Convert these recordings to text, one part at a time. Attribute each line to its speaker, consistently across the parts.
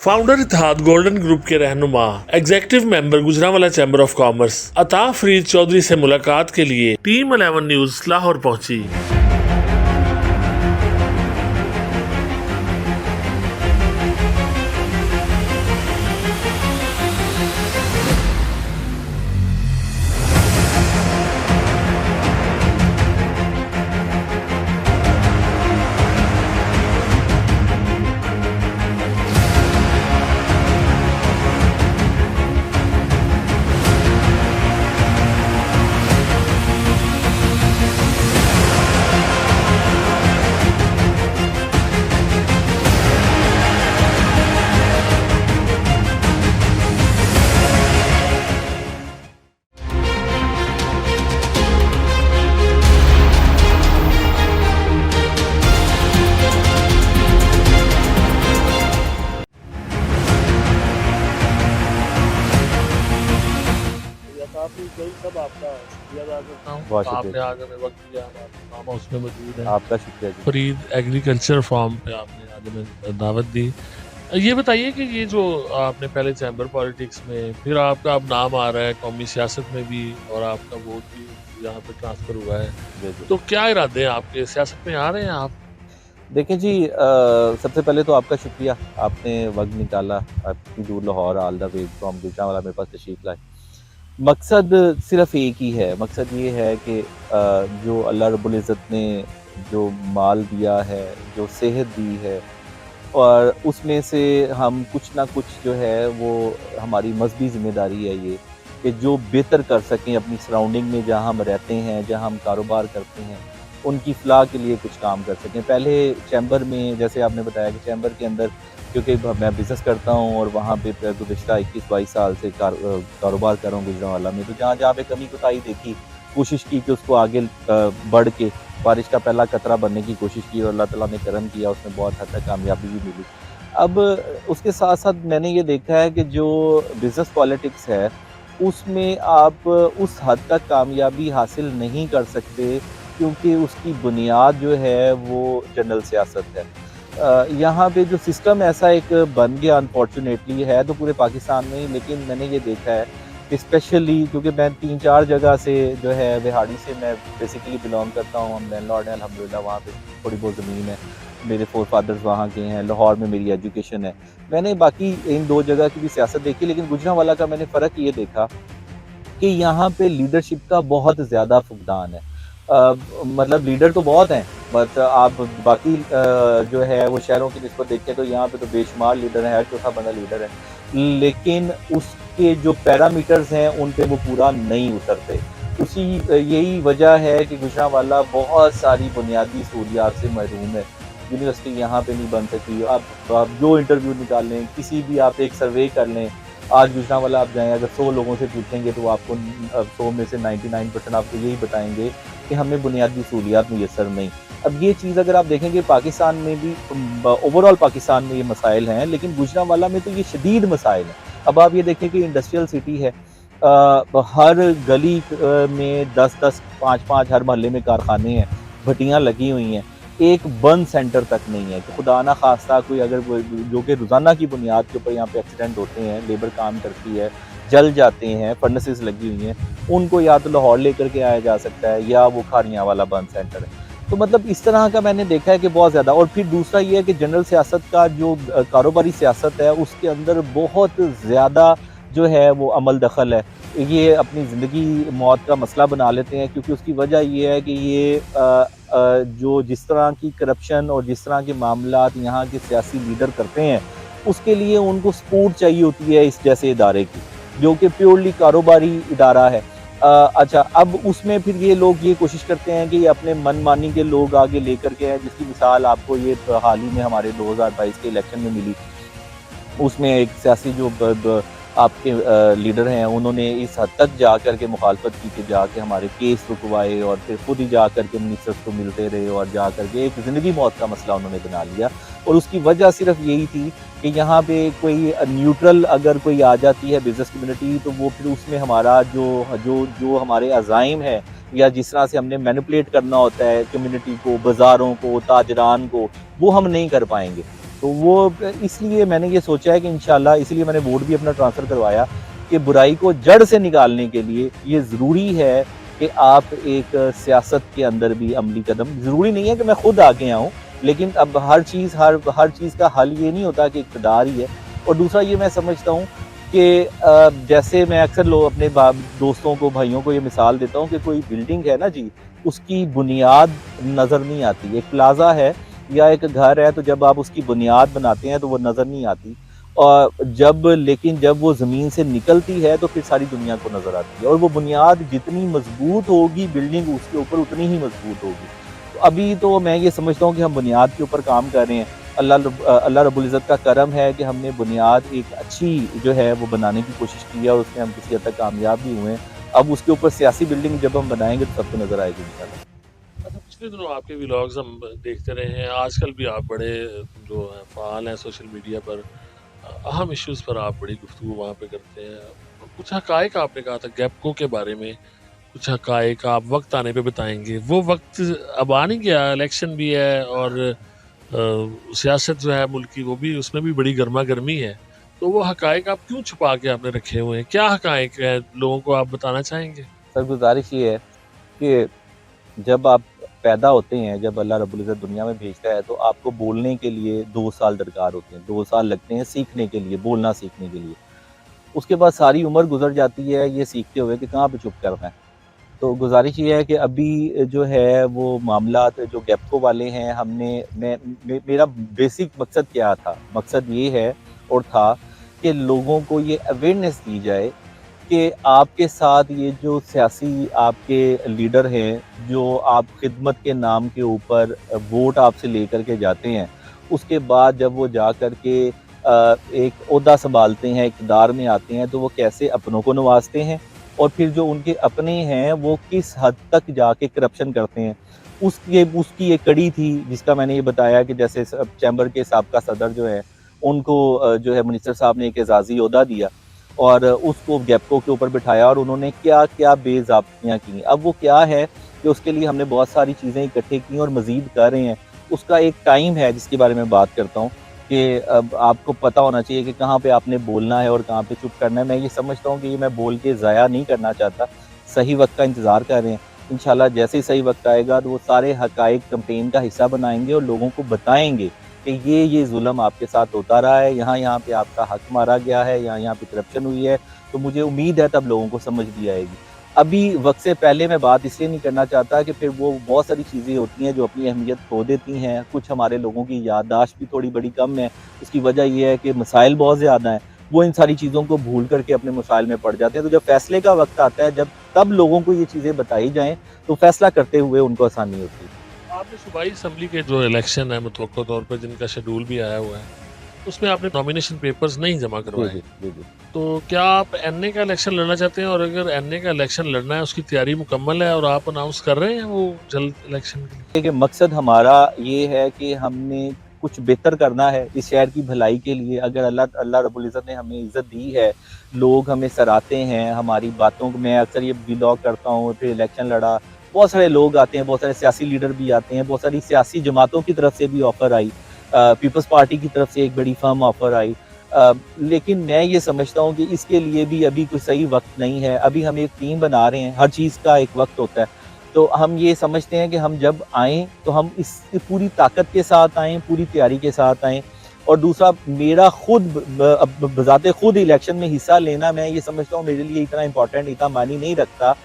Speaker 1: Founder इत्तेहाद golden group के रहनुमा executive member Gujranwala chamber of commerce अता फरीद चौधरी से मुलाकात के लिए टीम 11 न्यूज लाहौर पहुंची। सब आपका शुक्रिया अदा करता हूँ। आपने आगे में वक्त दिया, फार्म हाउस में मौजूद है।
Speaker 2: आपका शुक्रिया जी।
Speaker 1: फरीद एग्रीकल्चर फार्म पे आपने आगे में दावत दी। ये बताइए कि ये जो आपने पहले चैम्बर पॉलिटिक्स में, फिर आपका अब नाम आ रहा है कौमी सियासत में भी और आपका वोट भी यहाँ पे ट्रांसफर हुआ है, तो क्या इरादे हैं आपके, सियासत में आ रहे हैं आप?
Speaker 2: देखें जी, सबसे पहले तो आपका शुक्रिया, आपने वक्त निकाला, इतनी दूर Lahore all the way from Gujranwala मेरे पास तशरीफ लाए। मकसद सिर्फ एक ही है, मकसद ये है कि जो अल्लाह रब्बुल इज़्ज़त ने जो माल दिया है, जो सेहत दी है, और उसमें से हम कुछ ना कुछ जो है वो हमारी मजहबी ज़िम्मेदारी है ये कि जो बेहतर कर सकें अपनी सराउंडिंग में, जहाँ हम रहते हैं, जहाँ हम कारोबार करते हैं, उनकी फलाह के लिए कुछ काम कर सकें। पहले चैम्बर में, जैसे आपने बताया कि चैम्बर के अंदर, क्योंकि मैं बिज़नेस करता हूँ और वहाँ पे गुज़िश्ता 21-22 साल से कारोबार कर रहा हूँ गुजरांवाला में, तो जहाँ जहाँ पे कमी कोताही देखी, कोशिश की कि उसको आगे बढ़ के बारिश का पहला कतरा बनने की कोशिश की और अल्लाह ताला ने करम किया, उसमें बहुत हद तक कामयाबी भी मिली। अब उसके साथ साथ मैंने ये देखा है कि जो बिज़नेस पॉलिटिक्स है उसमें आप उस हद तक कामयाबी हासिल नहीं कर सकते, क्योंकि उसकी बुनियाद जो है वो जनरल सियासत है। यहाँ पे जो सिस्टम ऐसा एक बन गया, अनफॉर्चुनेटली है तो पूरे पाकिस्तान में ही, लेकिन मैंने ये देखा है कि स्पेशली क्योंकि मैं 3-4 जगह से जो है बिहाड़ी से मैं बेसिकली बिलोंग करता हूँ, हम लैंडलॉर्ड हैं अल्हम्दुलिल्लाह, वहाँ पे थोड़ी बहुत ज़मीन है, मेरे फोर फादर्स वहाँ के हैं, लाहौर में मेरी एजुकेशन है। मैंने बाकी इन 2 जगह की भी सियासत देखी, लेकिन गुजरांवाला का मैंने फ़र्क ये देखा कि यहाँ पे लीडरशिप का बहुत ज़्यादा फुकदान है। मतलब लीडर तो बहुत हैं, बट आप बाकी जो है वो शहरों की निस्बत देखें तो यहाँ पे तो बेशुमार लीडर हैं, हर चौथा बंदा लीडर है, लेकिन उसके जो पैरामीटर्स हैं उन पे वो पूरा नहीं उतरते। यही वजह है कि गुजरांवाला बहुत सारी बुनियादी सहूलियात से महरूम है। यूनिवर्सिटी यहाँ पे नहीं बन सकी। आप जो इंटरव्यू निकाल लें, किसी भी आप एक सर्वे कर लें, आज गुजरांवाला आप जाएँ, अगर 100 लोगों से पूछेंगे तो आपको 100 में से 99% आपको यही बताएंगे कि हमें बुनियादी सहूलियात मुयस्सर नहीं। अब ये चीज़ अगर आप देखेंगे पाकिस्तान में भी, ओवरऑल पाकिस्तान में ये मसाइल हैं, लेकिन गुजरांवाला में तो ये शदीद मसाइल हैं। अब आप ये देखें कि इंडस्ट्रियल सिटी है, हर गली में 10-10, 5-5 हर मोहल्ले में कारखाने हैं, भट्टियाँ लगी हुई हैं, एक बंद सेंटर तक नहीं है कि खुदा ना खास्ता कोई अगर जो कि रोज़ाना की बुनियाद के ऊपर यहाँ पे एक्सीडेंट होते हैं, लेबर काम करती है, जल जाते हैं, फर्नेसेस लगी हुई हैं, उनको या तो लाहौर लेकर के आया जा सकता है या वो खारियाँ वाला बंद सेंटर है। तो मतलब इस तरह का मैंने देखा है कि बहुत ज़्यादा। और फिर दूसरा ये है कि जनरल सियासत का जो कारोबारी सियासत है उसके अंदर बहुत ज़्यादा जो है वो अमल दखल है। ये अपनी ज़िंदगी मौत का मसला बना लेते हैं, क्योंकि उसकी वजह ये है कि ये जो जिस तरह की करप्शन और जिस तरह के मामलात यहाँ के सियासी लीडर करते हैं, उसके लिए उनको सपोर्ट चाहिए होती है इस जैसे इदारे की, जो कि प्योरली कारोबारी इदारा है। अच्छा, अब उसमें फिर ये लोग ये कोशिश करते हैं कि अपने मनमानी के लोग आगे लेकर के हैं, जिसकी मिसाल आपको ये हाल ही में हमारे 2022 के इलेक्शन में मिली। उसमें एक सियासी जो आपके लीडर हैं, उन्होंने इस हद तक जा कर के मुखालफत की कि जाके हमारे केस रुकवाए और फिर खुद ही जा कर के मिनिस्टर्स को मिलते रहे और जा कर के एक ज़िंदगी मौत का मसला उन्होंने बना लिया। और उसकी वजह सिर्फ यही थी कि यहाँ पे कोई न्यूट्रल अगर कोई आ जाती है बिज़नेस कम्युनिटी, तो वो फिर उसमें हमारा जो हमारे अज़ाइम है या जिस तरह से हमने मैनिपुलेट करना होता है कम्युनिटी को, बाज़ारों को, ताजरान को, वो हम नहीं कर पाएंगे। तो वो इसलिए मैंने ये सोचा है कि इंशाल्लाह, इसलिए मैंने वोट भी अपना ट्रांसफ़र करवाया कि बुराई को जड़ से निकालने के लिए ये ज़रूरी है कि आप एक सियासत के अंदर भी अमली कदम, ज़रूरी नहीं है कि मैं खुद आगे आऊँ, लेकिन अब हर चीज़ का हल ये नहीं होता कि इक़्तिदार ही है। और दूसरा ये मैं समझता हूँ कि जैसे मैं अक्सर लोग अपने दोस्तों को, भाइयों को ये मिसाल देता हूँ कि कोई बिल्डिंग है ना जी, उसकी बुनियाद नज़र नहीं आती। एक प्लाज़ा है या एक घर है, तो जब आप उसकी बुनियाद बनाते हैं तो वो नज़र नहीं आती। और लेकिन जब वो ज़मीन से निकलती है तो फिर सारी दुनिया को नज़र आती है, और वो बुनियाद जितनी मज़बूत होगी, बिल्डिंग उसके ऊपर उतनी ही मज़बूत होगी। तो अभी तो मैं ये समझता हूँ कि हम बुनियाद के ऊपर काम कर रहे हैं। अल्लाह रब्बुल इज़्ज़त का करम है कि हमने बुनियाद एक अच्छी जो है वो बनाने की कोशिश की है, और उसमें हम किसी हद तक कामयाब भी हुए हैं। अब उसके ऊपर सियासी बिल्डिंग जब हम बनाएँगे तो सबको नज़र आएगी इंशाल्लाह।
Speaker 1: अच्छा, पिछले दिनों आपके व्लॉग्स हम देखते रहे हैं, आजकल भी आप बड़े जो हैं फ़ाल हैं सोशल मीडिया पर, अहम इश्यूज़ पर आप बड़ी गुफ्तगू वहाँ पे करते हैं। कुछ हक़ाइक़ आपने कहा था गैपको के बारे में, कुछ हक़ाइक़ आप वक़्त आने पे बताएँगे। वो वक़्त अब आ नहीं गया, इलेक्शन भी है और सियासत जो है मुल्क की, वो भी, उसमें भी बड़ी गरमा-गर्मी है। तो वो हक़ाइक़ आप क्यों छुपा के आपने रखे हुए हैं? क्या हक़ाइक़ हैं, लोगों को आप बताना चाहेंगे?
Speaker 2: सर, गुज़ारिश ये है कि जब आप पैदा होते हैं, जब अल्लाह रब्बुल इज़्ज़त दुनिया में भेजता है, तो आपको बोलने के लिए 2 साल दरकार होते हैं। 2 साल लगते हैं सीखने के लिए, बोलना सीखने के लिए। उसके बाद सारी उम्र गुज़र जाती है ये सीखते हुए कि कहाँ पे चुप करना है। तो गुज़ारिश ये है कि अभी जो है वो मामलात जो गैप्को वाले हैं, हमने मैं मे मेरा बेसिक मकसद क्या था? मकसद ये है और था कि लोगों को ये अवेयरनेस दी जाए कि आपके साथ ये जो सियासी आपके लीडर हैं, जो आप खिदमत के नाम के ऊपर वोट आपसे लेकर के जाते हैं, उसके बाद जब वो जा कर के एक ओहदा सँभालते हैं, इक़्तिदार में आते हैं, तो वो कैसे अपनों को नवाज़ते हैं, और फिर जो उनके अपने हैं, वो किस हद तक जाके करप्शन करते हैं। उसकी एक कड़ी थी, जिसका मैंने ये बताया कि जैसे चैम्बर के साबका सदर जो हैं, उनको जो है मिनिस्टर साहब ने एक एज़ाज़ी ओहदा दिया, और उसको गैप्को के ऊपर बिठाया, और उन्होंने क्या-क्या बेज़ाब्तियाँ की। अब वो क्या है कि उसके लिए हमने बहुत सारी चीज़ें इकट्ठे की और मज़ीद कर रहे हैं। उसका एक टाइम है जिसके बारे में बात करता हूँ कि अब आपको पता होना चाहिए कि कहाँ पे आपने बोलना है और कहाँ पे चुप करना है। मैं ये समझता हूँ कि ये मैं बोल के ज़ाया नहीं करना चाहता, सही वक़्त का इंतज़ार कर रहे हैं। इंशाल्लाह जैसे ही सही वक़्त आएगा तो वो सारे हक़ाइक़ कैंपेन का हिस्सा बनाएँगे और लोगों को बताएँगे कि ये ज़ुल्म आपके साथ होता रहा है, यहाँ-यहाँ पे आपका हक मारा गया है, यहाँ-यहाँ पे करप्शन हुई है, तो मुझे उम्मीद है तब लोगों को समझ भी आएगी। अभी वक़्त से पहले मैं बात इसलिए नहीं करना चाहता कि फिर वो बहुत सारी चीज़ें होती हैं जो अपनी अहमियत खो देती हैं, कुछ हमारे लोगों की याददाश्त भी थोड़ी बड़ी कम है, उसकी वजह ये है कि मसाइल बहुत ज़्यादा हैं, वो इन सारी चीज़ों को भूल कर के अपने मसाइल में पड़ जाते हैं। तो जब फ़ैसले का वक़्त आता है, जब तब लोगों को ये चीज़ें बताई जाएँ, तो फ़ैसला करते हुए उनको आसानी होती है।
Speaker 1: आपने सूबाई असम्बली के जो इलेक्शन है मुतवक्किल तौर पे, जिनका शेड्यूल भी आया हुआ है, उसमें आपने नॉमिनेशन पेपर्स नहीं जमा
Speaker 2: जी,
Speaker 1: करवाए।
Speaker 2: जी। जी, जी।
Speaker 1: तो क्या आप एनए का इलेक्शन लड़ना चाहते हैं, और अगर एनए का इलेक्शन लड़ना है, उसकी तैयारी मुकम्मल है और आप अनाउंस कर रहे हैं वो जल्द इलेक्शन के लिए?
Speaker 2: देखिए, मकसद हमारा ये है कि हमने कुछ बेहतर करना है इस शहर की भलाई के लिए। अगर अल्लाह अल्लाह रब्बुल इज़्ज़त ने हमें इज़्ज़त दी है, लोग हमें सराहते हैं, हमारी बातों को, मैं अक्सर ये व्लॉग करता हूँ, फिर इलेक्शन लड़ा, बहुत सारे लोग आते हैं, बहुत सारे सियासी लीडर भी आते हैं, बहुत सारी सियासी जमातों की तरफ से भी ऑफ़र आई, पीपल्स पार्टी की तरफ से एक बड़ी फ़र्म ऑफ़र आई। लेकिन मैं ये समझता हूँ कि इसके लिए भी अभी कोई सही वक़्त नहीं है। अभी हम एक टीम बना रहे हैं, हर चीज़ का एक वक़्त होता है। तो हम ये समझते हैं कि हम जब आएँ तो हम इस पूरी ताकत के साथ आएँ, पूरी तैयारी के साथ आएँ। और दूसरा, मेरा खुद बज़ाते खुद इलेक्शन में हिस्सा लेना, मैं ये समझता हूँ मेरे लिए इतना इम्पोर्टेंट, इतना मायने नहीं रखता।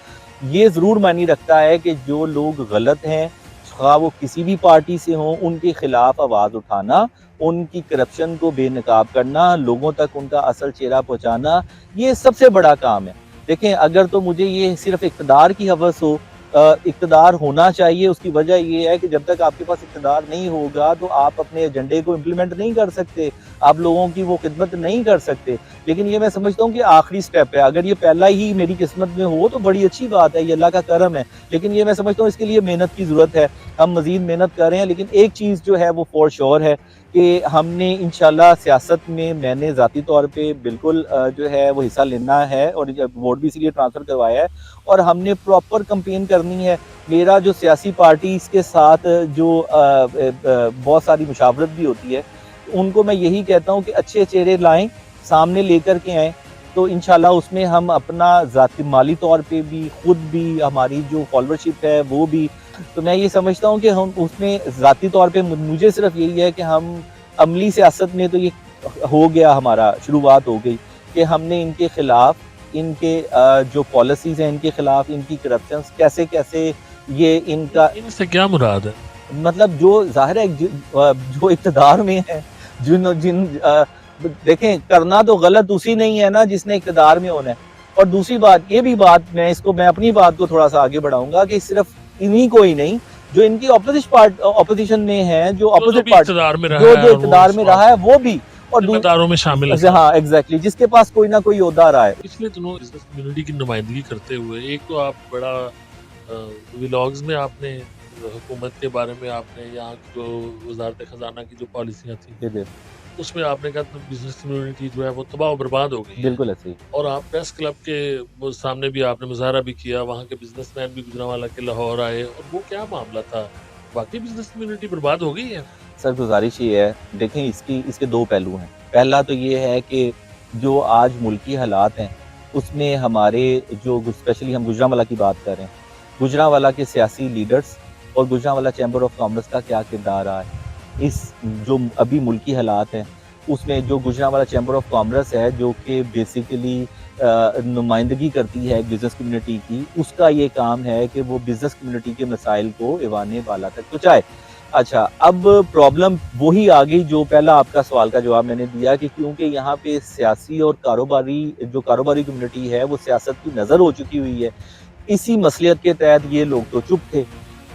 Speaker 2: ये ज़रूर मायने रखता है कि जो लोग गलत हैं, ख़्वाह वो किसी भी पार्टी से हों, उनके खिलाफ आवाज़ उठाना, उनकी करप्शन को बेनकाब करना, लोगों तक उनका असल चेहरा पहुँचाना, ये सबसे बड़ा काम है। देखें, अगर तो मुझे ये सिर्फ़ इक़्तिदार की हवस हो, इक़्तिदार होना चाहिए, उसकी वजह ये है कि जब तक आपके पास इक़्तिदार नहीं होगा तो आप अपने एजेंडे को इम्प्लीमेंट नहीं कर सकते, आप लोगों की वो खिदमत नहीं कर सकते। लेकिन ये मैं समझता हूँ कि आखिरी स्टेप है, अगर ये पहला ही मेरी किस्मत में हो तो बड़ी अच्छी बात है, ये अल्लाह का करम है। लेकिन ये मैं समझता हूँ इसके लिए मेहनत की ज़रूरत है, हम मज़ीद मेहनत कर रहे हैं। लेकिन एक चीज़ जो है वो फ़ॉर श्योर है कि हमने इंशाल्लाह सियासत में, मैंने ज़ाती तौर पे बिल्कुल जो है वो हिस्सा लेना है, और वोट भी इसीलिए ट्रांसफ़र करवाया है, और हमने प्रॉपर कैंपेन करनी है। मेरा जो सियासी पार्टी, इसके साथ जो बहुत सारी मुशावरत भी होती है, उनको मैं यही कहता हूँ कि अच्छे चेहरे लाएं, सामने लेकर के आएँ, तो इंशाल्लाह उसमें हम अपना ज़ाती माली तौर पे भी, खुद भी, हमारी जो फॉलोअरशिप है वो भी, तो मैं ये समझता हूँ कि हम उसमें ज़ाती तौर पे मुझे सिर्फ यही है कि हम अमली सियासत में तो ये हो गया, हमारा शुरुआत हो गई कि हमने इनके खिलाफ, इनके जो पॉलिसीज़ हैं इनके खिलाफ, इनकी करप्शंस कैसे-कैसे ये इनका,
Speaker 1: इनसे क्या मुराद है?
Speaker 2: मतलब जो ज़ाहिर है जो इक़्तिदार में है, देखें, करना तो गलत उसी नहीं है ना जिसने इक़्तिदार में होना है। और दूसरी बात, ये भी बात मैं अपनी बात को थोड़ा सा आगे बढ़ाऊँगा कि सिर्फ इन्हीं को ही नहीं, जो इनकी ऑपोजिशन में है, जो
Speaker 1: जो
Speaker 2: अपोज़िट
Speaker 1: भी
Speaker 2: पार्टी,
Speaker 1: इक़्तिदार में रहा
Speaker 2: जो
Speaker 1: है और वो
Speaker 2: इक़्तिदार में रहा है वो भी, और
Speaker 1: ज़िम्मेदारों में शामिल है।
Speaker 2: हाँ, एग्ज़ैक्टली, जिसके पास कोई ना कोई ओहदा रहा है।
Speaker 1: पिछले दिनों बिज़नेस कम्युनिटी की नुमाइंदगी करते हुए एक तो आप बड़ा व्लॉग्स में आपने हुकूमत के बारे में, आपने यहाँ की जो वज़ारत ख़ज़ाना की जो पॉलिसियाँ थी, उसमें आपने कहा तो बिज़नेस कम्युनिटी जो है वो तबाह और बर्बाद हो गई है।
Speaker 2: बिल्कुल ऐसे ही।
Speaker 1: और आप प्रेस क्लब के वो सामने भी आपने मुज़ाहरा भी किया, वहाँ के बिज़नेसमैन भी गुजरांवाला के लाहौर आए, और वो क्या मामला था? वाक़ई बिज़नेस कम्युनिटी बर्बाद हो गई है?
Speaker 2: सर, गुज़ारिश ये है, देखें, इसके 2 पहलू हैं। पहला तो ये है कि जो आज मुल्की हालात हैं, उसमें हमारे जो स्पेशली हम गुजरांवाला की बात कर रहे हैं, गुजरांवाला के सियासी लीडर्स और गुजरांवाला चैम्बर ऑफ कॉमर्स का क्या किरदार रहा है। इस जो अभी मुल्की हालात हैं, उसमें जो गुजरांवाला चैम्बर ऑफ कॉमर्स है, जो कि बेसिकली नुमाइंदगी करती है बिज़नेस कम्युनिटी की, उसका ये काम है कि वो बिज़नेस कम्युनिटी के मसाइल को ऐवान बाला तक पहुँचाए। अच्छा, अब प्रॉब्लम वही आ गई जो पहला आपका सवाल का जवाब मैंने दिया कि क्योंकि यहाँ पे सियासी और कारोबारी कम्युनिटी है, वो सियासत की नज़र हो चुकी हुई है। इसी मसलियत के तहत ये लोग तो चुप थे।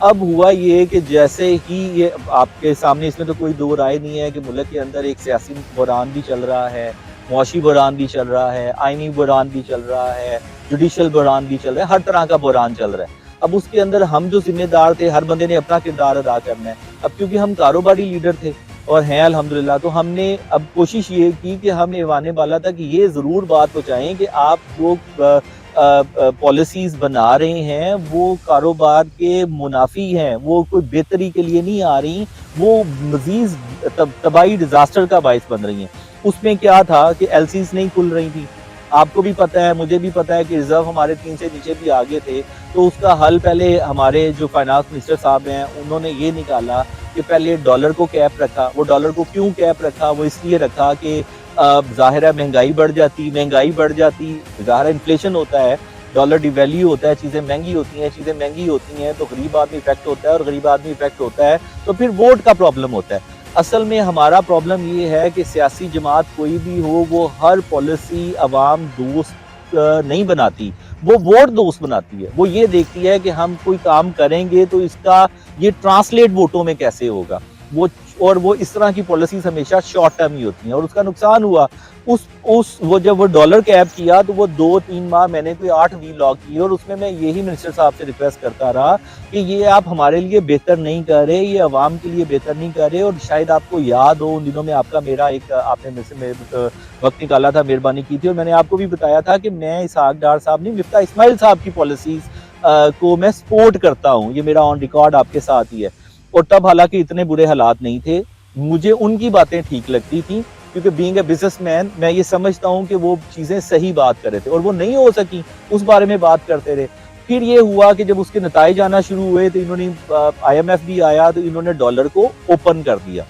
Speaker 2: अब हुआ ये कि जैसे ही ये आपके सामने, इसमें तो कोई दो राय नहीं है कि मुल्क के अंदर एक सियासी बहरान भी चल रहा है, मुआशी बहरान भी चल रहा है, आइनी बहरान भी चल रहा है, जुडिशल बहरान भी चल रहा है, हर तरह का बहरान चल रहा है। अब उसके अंदर हम जो जिम्मेदार थे, हर बंदे ने अपना किरदार अदा करना है। अब क्योंकि हम कारोबारी लीडर थे और हैं अल्हम्दुलिल्लाह, तो हमने अब कोशिश ये की कि हम ऐवान बाला तक ये ज़रूर बात पहुँचाएँ कि आप जो पॉलिसीज़ बना रहे हैं वो कारोबार के मुनाफी हैं, वो कोई बेहतरी के लिए नहीं आ रही, वो मज़ीद तबाही डिज़ास्टर का बाइस बन रही हैं। उसमें क्या था कि एलसीज़ नहीं खुल रही थी। आपको भी पता है, मुझे भी पता है कि रिज़र्व हमारे 3 से नीचे भी आ गए थे, तो उसका हल पहले हमारे जो फाइनेंस मिनिस्टर साहब हैं, उन्होंने ये निकाला कि पहले डॉलर को कैप रखा। वो डॉलर को क्यों कैप रखा? वो इसलिए रखा कि ज़ाहिर है महंगाई बढ़ जाती, ज़ाहिर है इन्फ्लेशन होता है, डॉलर डिवैल्यू होता है, चीज़ें महंगी होती हैं तो गरीब आदमी इफेक्ट होता है, और गरीब आदमी इफेक्ट होता है तो फिर वोट का प्रॉब्लम होता है। असल में हमारा प्रॉब्लम ये है कि सियासी जमात कोई भी हो, वो हर पॉलिसी अवाम दोस्त नहीं बनाती, वो वोट दोस्त बनाती है। वो ये देखती है कि हम कोई काम करेंगे तो इसका ये ट्रांसलेट वोटों में कैसे होगा। वो इस तरह की पॉलिसीज हमेशा शॉर्ट टर्म ही होती हैं, और उसका नुकसान हुआ। वो जब वो डॉलर कैप किया तो वो 2-3 माह मैंने कोई 8 वीलॉग किए, और उसमें मैं यही मिनिस्टर साहब से रिक्वेस्ट करता रहा कि ये आप हमारे लिए बेहतर नहीं कर रहे, ये अवाम के लिए बेहतर नहीं कर रहे। और शायद आपको याद हो, उन दिनों में आपने मेरे से वक्त निकाला था, मेहरबानी की थी, और मैंने आपको भी बताया था कि मैं इसहाक डार साहब नहीं, मिफ्ता इस्माइल साहब की पॉलिसीज को मैं सपोर्ट करता हूँ। ये मेरा ऑन रिकॉर्ड आपके साथ ही है। और तब हालांकि इतने बुरे हालात नहीं थे, मुझे उनकी बातें ठीक लगती थी, क्योंकि बीइंग ए बिजनेसमैन मैं ये समझता हूँ कि वो चीज़ें सही बात कर रहे थे, और वो नहीं हो सकी, उस बारे में बात करते रहे। फिर ये हुआ कि जब उसके नताइज आना शुरू हुए तो इन्होंने IMF भी आया तो इन्होंने डॉलर को ओपन कर दिया,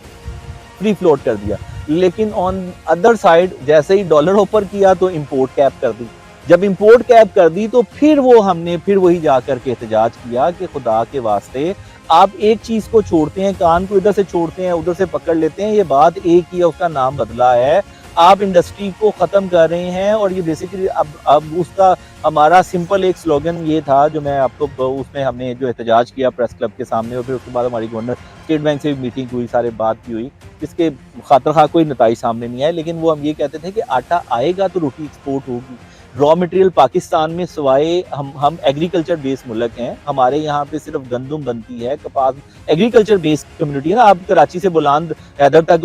Speaker 2: फ्री फ्लोट कर दिया। लेकिन ऑन अदर साइड जैसे ही डॉलर ओपन किया तो इम्पोर्ट कैप कर दी। जब इम्पोर्ट कैप कर दी तो फिर हमने वही जाकर के एहतजाज किया कि खुदा के वास्ते आप एक चीज को छोड़ते हैं, कान को इधर से छोड़ते हैं, उधर से पकड़ लेते हैं, ये बात एक ही है, उसका नाम बदला है। आप इंडस्ट्री को खत्म कर रहे हैं, और ये बेसिकली अब उसका हमारा सिंपल एक स्लोगन ये था, जो मैं आपको उसमें हमने जो एहतजाज किया प्रेस क्लब के सामने, और फिर उसके बाद हमारी गवर्नर स्टेट बैंक से भी मीटिंग हुई, सारे बात भी हुई, इसके खातर खा कोई नताइज सामने नहीं आए, लेकिन वो हम ये कहते थे कि आटा आएगा तो रोटी एक्सपोर्ट होगी। रॉ मटेरियल पाकिस्तान में सिवाय हम एग्रीकल्चर बेस्ड मुल्क हैं, हमारे यहाँ पे सिर्फ गंदम बनती है, कपास, एग्रीकल्चर बेस्ड कम्युनिटी है ना। आप कराची से बुलंद हैदर तक,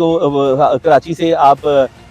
Speaker 2: कराची से आप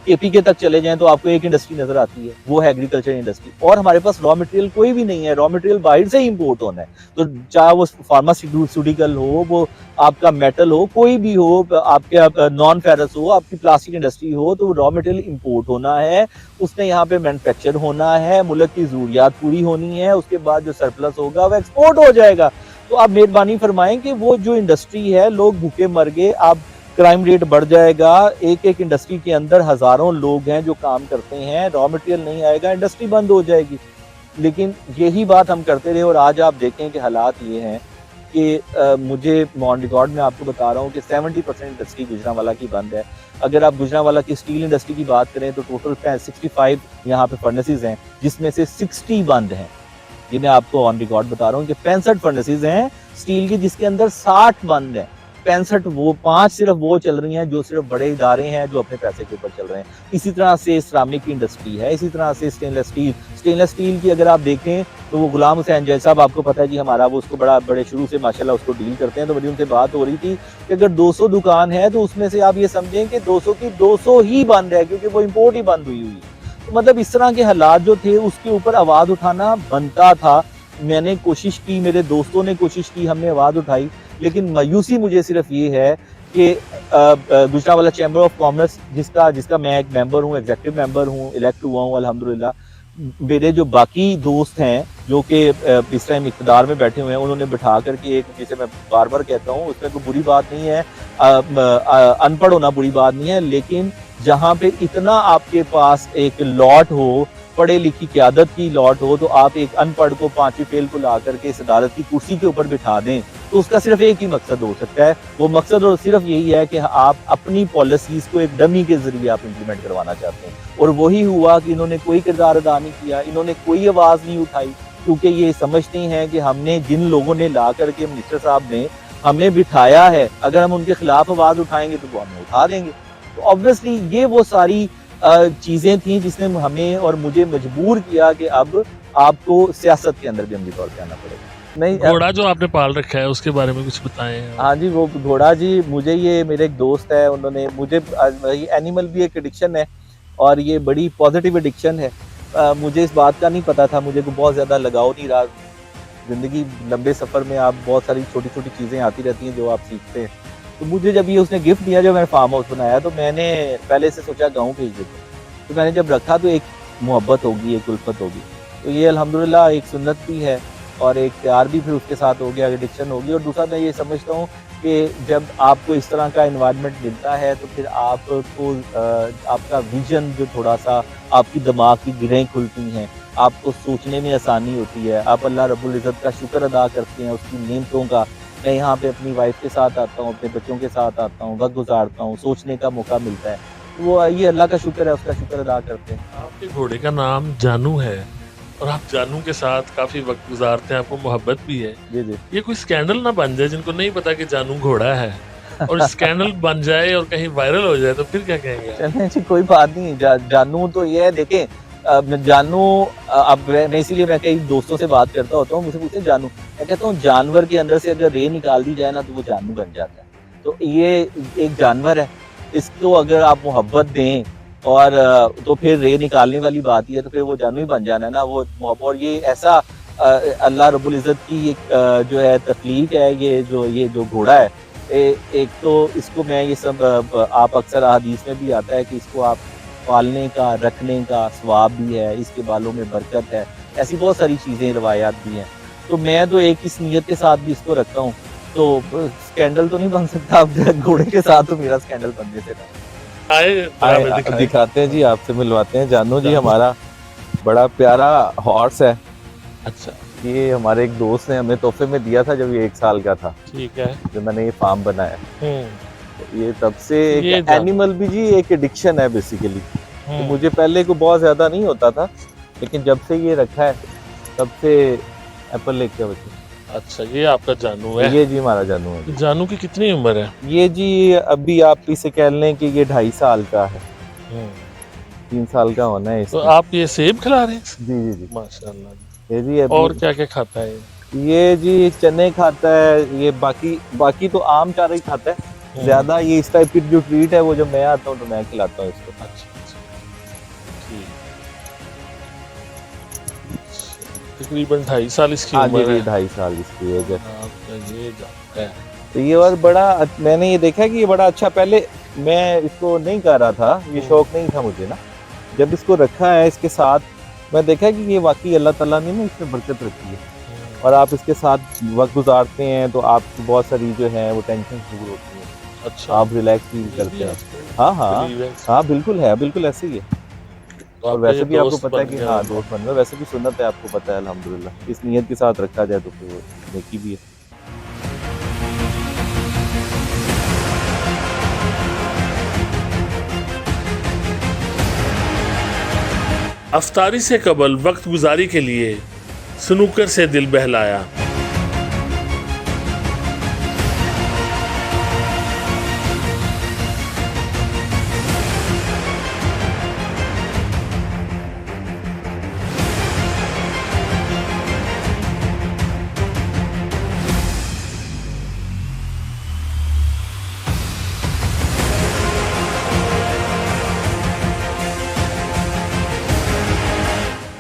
Speaker 2: केपीके तक चले जाएं तो आपको एक इंडस्ट्री नजर आती है, वो है एग्रीकल्चर इंडस्ट्री। और हमारे पास रॉ मटेरियल कोई भी नहीं है, रॉ मटेरियल बाहर से ही इंपोर्ट होना है। तो चाहे वो फार्मास्यूटिकल हो, वो आपका मेटल हो, कोई भी हो, आपके नॉन फेरस हो, आपकी प्लास्टिक इंडस्ट्री हो, तो रॉ मटेरियल इंपोर्ट होना है, उसने यहाँ पे मैन्युफैक्चर होना है, मुल्क की जरूरियात पूरी होनी है, उसके बाद जो सरप्लस होगा वो एक्सपोर्ट हो जाएगा। तो आप मेहरबानी फरमाएं कि वो जो इंडस्ट्री है, लोग भूखे मर गए, आप क्राइम रेट बढ़ जाएगा, एक एक इंडस्ट्री के अंदर हजारों लोग हैं जो काम करते हैं, रॉ मटेरियल नहीं आएगा, इंडस्ट्री बंद हो जाएगी। लेकिन यही बात हम करते रहे और आज आप देखें कि हालात ये हैं कि मुझे ऑन रिकॉर्ड में आपको बता रहा हूँ कि 70% इंडस्ट्री गुजरांवाला की बंद है। अगर आप गुजरांवाला की स्टील इंडस्ट्री की बात करें तो टोटल 65 यहाँ पे फर्नेसेस हैं, जिसमें से 60 बंद हैं। ये मैं आपको ऑन रिकॉर्ड बता रहा हूँ कि 65 फर्नेसेस हैं स्टील की, जिसके अंदर 60 बंद हैं। 65 वो 5 सिर्फ वो चल रही हैं जो सिर्फ बड़े इदारे हैं जो अपने पैसे के ऊपर चल रहे हैं। इसी तरह से सिरामिक की इंडस्ट्री है, इसी तरह से स्टेनलेस स्टील की अगर आप देखें तो वो गुलाम हुसैन जैद साहब, आपको पता है जी, हमारा वो उसको बड़े शुरू से माशाल्लाह उसको डील करते हैं। तो मेरी उनसे बात हो रही थी कि अगर 200 दुकान है तो उसमें से आप ये समझें कि 200 की 200 ही बंद है, क्योंकि वो इम्पोर्ट ही बंद हुई है। तो मतलब इस तरह के हालात जो थे उसके ऊपर आवाज़ उठाना बनता था। मैंने कोशिश की, मेरे दोस्तों ने कोशिश की, हमने आवाज़ उठाई, लेकिन मायूसी मुझे सिर्फ ये है कि गुजरांवाला चैम्बर ऑफ कॉमर्स, जिसका मैं एक मेंबर हूँ, एग्जीक्यूटिव मेंबर हूँ, इलेक्ट हुआ हूँ अल्हम्दुलिल्लाह, मेरे जो बाकी दोस्त हैं जो कि इस टाइम इक़्तिदार में बैठे हुए हैं, उन्होंने बिठा करके, एक जिसे मैं बार बार कहता हूँ, उसमें कोई बुरी बात नहीं है, अनपढ़ होना बुरी बात नहीं है, लेकिन जहाँ पे इतना आपके पास एक लॉट हो, पढ़े लिखी क़यादत की लॉट हो, तो आप एक अनपढ़ को, 5वीं फेल को ला करके इस अदालत की कुर्सी के ऊपर बिठा दें, तो उसका सिर्फ एक ही मकसद हो सकता है। वो मकसद और सिर्फ यही है कि आप अपनी पॉलिसीज को एक डमी के जरिए आप इम्प्लीमेंट करवाना चाहते हैं। और वही हुआ कि इन्होंने कोई किरदार अदा नहीं किया, इन्होंने कोई आवाज़ नहीं उठाई, क्योंकि ये समझते हैं कि हमने, जिन लोगों ने ला करके, मिनिस्टर साहब ने हमें बिठाया है, अगर हम उनके खिलाफ आवाज़ उठाएंगे तो वो हमें उठा देंगे। तो ऑब्वियसली ये वो सारी चीज़ें थी जिसने हमें और मुझे मजबूर किया कि अब आपको सियासत के अंदर भी अमली तौर पे आना पड़ेगा। नहीं,
Speaker 1: घोड़ा जो आपने पाल रखा है उसके बारे में कुछ बताएं।
Speaker 2: हाँ जी, वो घोड़ा जी, मुझे ये मेरे एक दोस्त है, उन्होंने मुझे, एनिमल भी एक एडिक्शन है और ये बड़ी पॉजिटिव एडिक्शन है। मुझे इस बात का नहीं पता था, मुझे को बहुत ज़्यादा लगाव नहीं रहा। ज़िंदगी लंबे सफ़र में आप बहुत सारी छोटी छोटी चीज़ें आती रहती हैं जो आप सीखते हैं। तो मुझे जब ये उसने गिफ्ट दिया, जब मैंने फार्म हाउस बनाया, तो मैंने पहले से सोचा गाँव भेज देता। तो मैंने जब रखा तो एक मोहब्बत होगी, एक उल्फत होगी। तो ये अल्हम्दुलिल्लाह एक सुन्नत भी है और एक प्यार भी फिर उसके साथ हो गया, एडिक्शन हो गई। और दूसरा मैं ये समझता हूँ कि जब आपको इस तरह का एनवायरनमेंट मिलता है तो फिर आपको आपका विजन जो थोड़ा सा, आपकी दिमाग की गिरहें खुलती हैं, आपको सोचने में आसानी होती है, आप अल्लाह रब्बुल इज़्ज़त का शुक्र अदा करते हैं, उसकी नेमतों का। मैं यहाँ पे अपनी वाइफ के साथ आता हूँ, अपने बच्चों के साथ आता हूँ, वक्त गुजारता हूँ, सोचने का मौका मिलता है, तो वो ये अल्लाह का शुक्र है, उसका शुक्र अदा करते हैं।
Speaker 1: आपके घोड़े का नाम जानू है और आप जानू के साथ काफी वक्त गुजारते हैं, आपको मोहब्बत भी है।
Speaker 2: जी जी।
Speaker 1: ये कोई स्कैंडल ना बन जाए, जिनको नहीं पता कि जानू घोड़ा है और स्कैंडल बन जाए और कहीं वायरल हो जाए तो फिर क्या कहेंगे?
Speaker 2: चलें जी, कोई बात नहीं। जानू तो ये है, देखें, जानू, अब मैं इसीलिए मैं कई दोस्तों से बात करता होता हूँ, मुझसे पूछते हैं जानू, मैं कहता हूँ जानवर के अंदर से अगर रे निकाल दी जाए ना तो वो जानू बन जाता है। तो ये एक जानवर है, इसको अगर आप मोहब्बत दें और तो फिर रे निकालने वाली बात ही है, तो फिर वो जानू ही बन जाना है ना, वो मोहब्बत। और ये ऐसा अल्लाह रब्बुल इज़्ज़त की एक जो है तख्लीक है, ये जो घोड़ा है, एक तो इसको मैं ये सब आप अक्सर हदीस में भी आता है कि इसको आप पालने का, रखने का सवाब भी है, इसके बालों में बरकत है, ऐसी बहुत सारी चीज़ें, रवायात भी हैं। तो मैं तो एक इस नीयत के साथ भी इसको रखता हूँ। तो स्कैंडल तो नहीं बन सकता, अब घोड़े के साथ तो मेरा स्कैंडल बनने से था।
Speaker 1: आए
Speaker 2: दिखाते हैं जी, आपसे मिलवाते हैं। जानू जी हमारा बड़ा प्यारा हॉर्स है।
Speaker 1: अच्छा,
Speaker 2: ये हमारे एक दोस्त ने हमें तोहफे में दिया था जब ये 1 साल का था,
Speaker 1: ठीक है।
Speaker 2: जब मैंने ये फार्म बनाया। ये तब से
Speaker 1: ये
Speaker 2: एक एनिमल भी जी एक एडिक्शन है बेसिकली। तो मुझे पहले को बहुत ज्यादा नहीं होता था, लेकिन जब से ये रखा है तब से एप्पल लेके बच्चे।
Speaker 1: अच्छा, ये आपका जानू है?
Speaker 2: ये जी हमारा जानू है।
Speaker 1: जानू की कितनी उम्र है?
Speaker 2: ये जी अभी आप इसे कह लें कि ये 2.5 साल का है, 3 साल का होना है
Speaker 1: तो
Speaker 2: इसमें।
Speaker 1: आप ये सेब खिला रहे हैं?
Speaker 2: जी जी जी,
Speaker 1: माशाल्लाह।
Speaker 2: ये जी अभी।
Speaker 1: और क्या क्या खाता है
Speaker 2: ये जी चने खाता है, ये बाकी तो आम चारा ही खाता है। ज्यादा ये इस टाइप की जो ट्रीट है वो जब मैं आता हूँ तो मैं खिलाता हूँ इसको।
Speaker 1: अच्छा, जी। तकरीबन 2.5 साल इसकी
Speaker 2: हाँ जी,
Speaker 1: उम्र
Speaker 2: जी,
Speaker 1: है
Speaker 2: 2.5 साल इसकी एज है।
Speaker 1: और आपका ये जाता है।
Speaker 2: तो ये और बड़ा मैंने ये देखा कि ये बड़ा अच्छा, पहले मैं इसको नहीं कर रहा था, ये
Speaker 1: हुँ,
Speaker 2: शौक नहीं था मुझे ना। जब इसको रखा है इसके साथ, मैं देखा कि ये वाक़ई अल्लाह ताला ने ना इसमें बरकत रखी है,
Speaker 1: हुँ।
Speaker 2: और आप इसके साथ वक़्त गुज़ारते हैं तो आपकी बहुत सारी जो है वो टेंशन दूर होती हैं।
Speaker 1: अच्छा,
Speaker 2: आप रिलैक्स फ़ील
Speaker 1: ये भी
Speaker 2: करते हैं।
Speaker 1: आपको
Speaker 2: हाँ, हाँ।
Speaker 1: बिलीव है
Speaker 2: हाँ,
Speaker 1: इसमें?
Speaker 2: बिल्कुल है, बिल्कुल ऐसे ही है।
Speaker 1: तो
Speaker 2: और
Speaker 1: आपका ये
Speaker 2: वैसे भी आपको
Speaker 1: दोस्त
Speaker 2: पता है
Speaker 1: बन
Speaker 2: कि
Speaker 1: गया
Speaker 2: हाँ,
Speaker 1: मतलब।
Speaker 2: दोस्त बन गए, वैसे भी सुन्नत है, आपको पता है अल्हम्दुलिल्लाह। इस नीयत के साथ रखा जाए तो फिर वो नेकी भी है।
Speaker 1: अफ्तारी से कबल वक्त गुजारी के लिए स्नूकर से दिल बहलाया।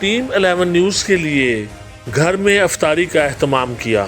Speaker 1: टीम 11 न्यूज़ के लिए घर में अफ्तारी का एहतमाम किया।